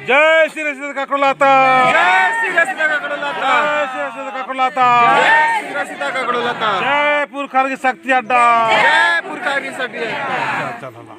जय श्री रसिद काकडोलाता, जय श्री रसिदा काकडोलाता, जय श्री रसिद काकडोलाता, जय श्री रसिदा काकडोलाता, जय पुरखारगी शक्ती अड्डा, जय पुरखारगी शक्ती चला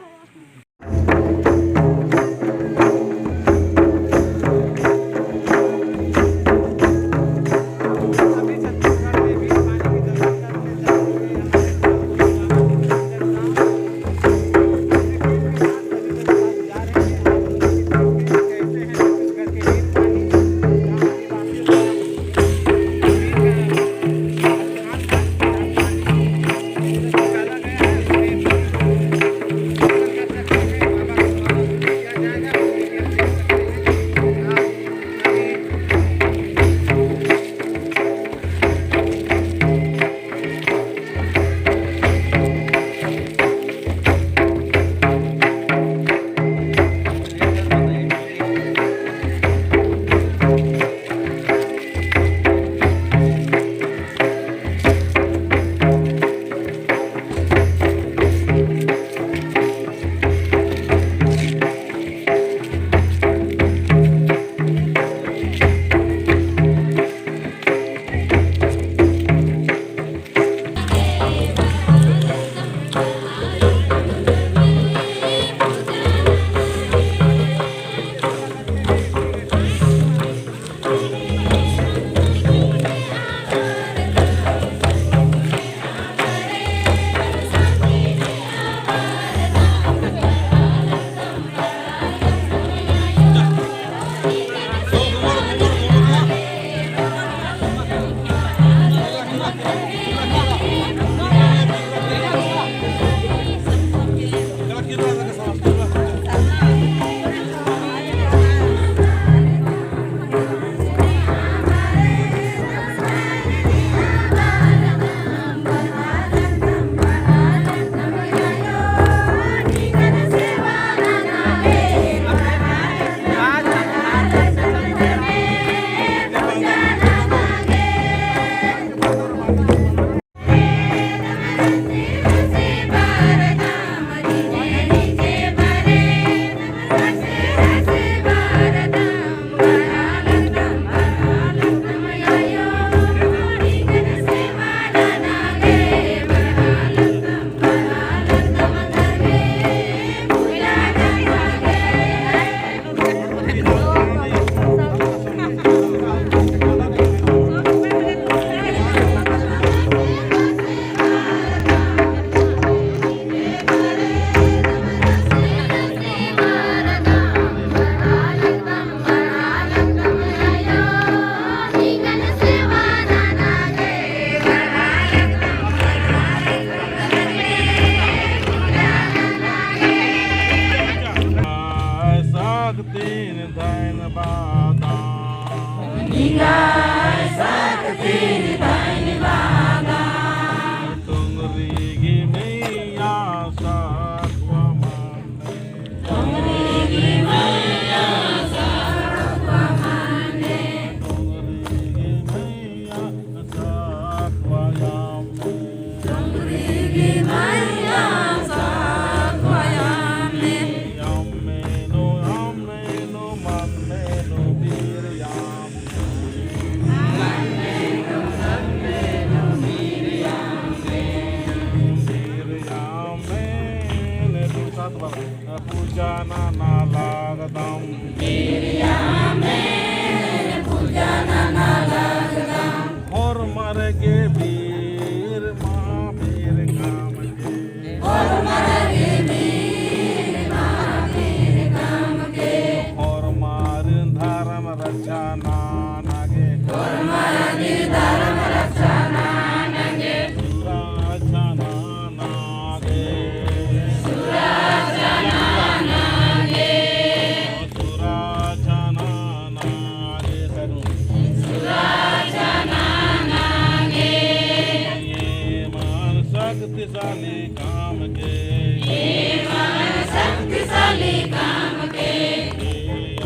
शक्तिशाली काम के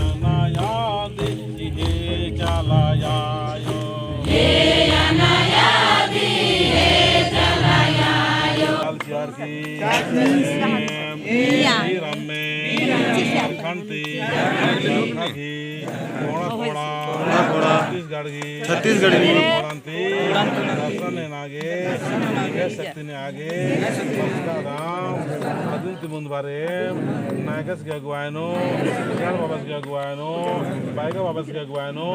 अनायाद हे चलायायो लाल प्यार की रमे खंती खगी कोड़ा कोड़ा छत्तीसगढ़ की ने नागे शक्ति ने आगे राम अदुंति मुंदबारे नायकस के अगुवायनो चार बाबस के अगुवायनो बाइका बाबस के अगुवायनो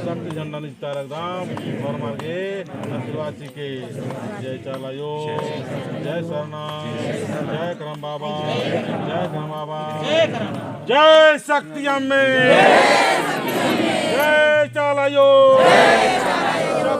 शक्ति झंडा निस्ता रखदाम और मार्गे आशीर्वाद के जय चलायो जय सरना जय करम बाबा जय करम बाबा जय शक्ति अम्मे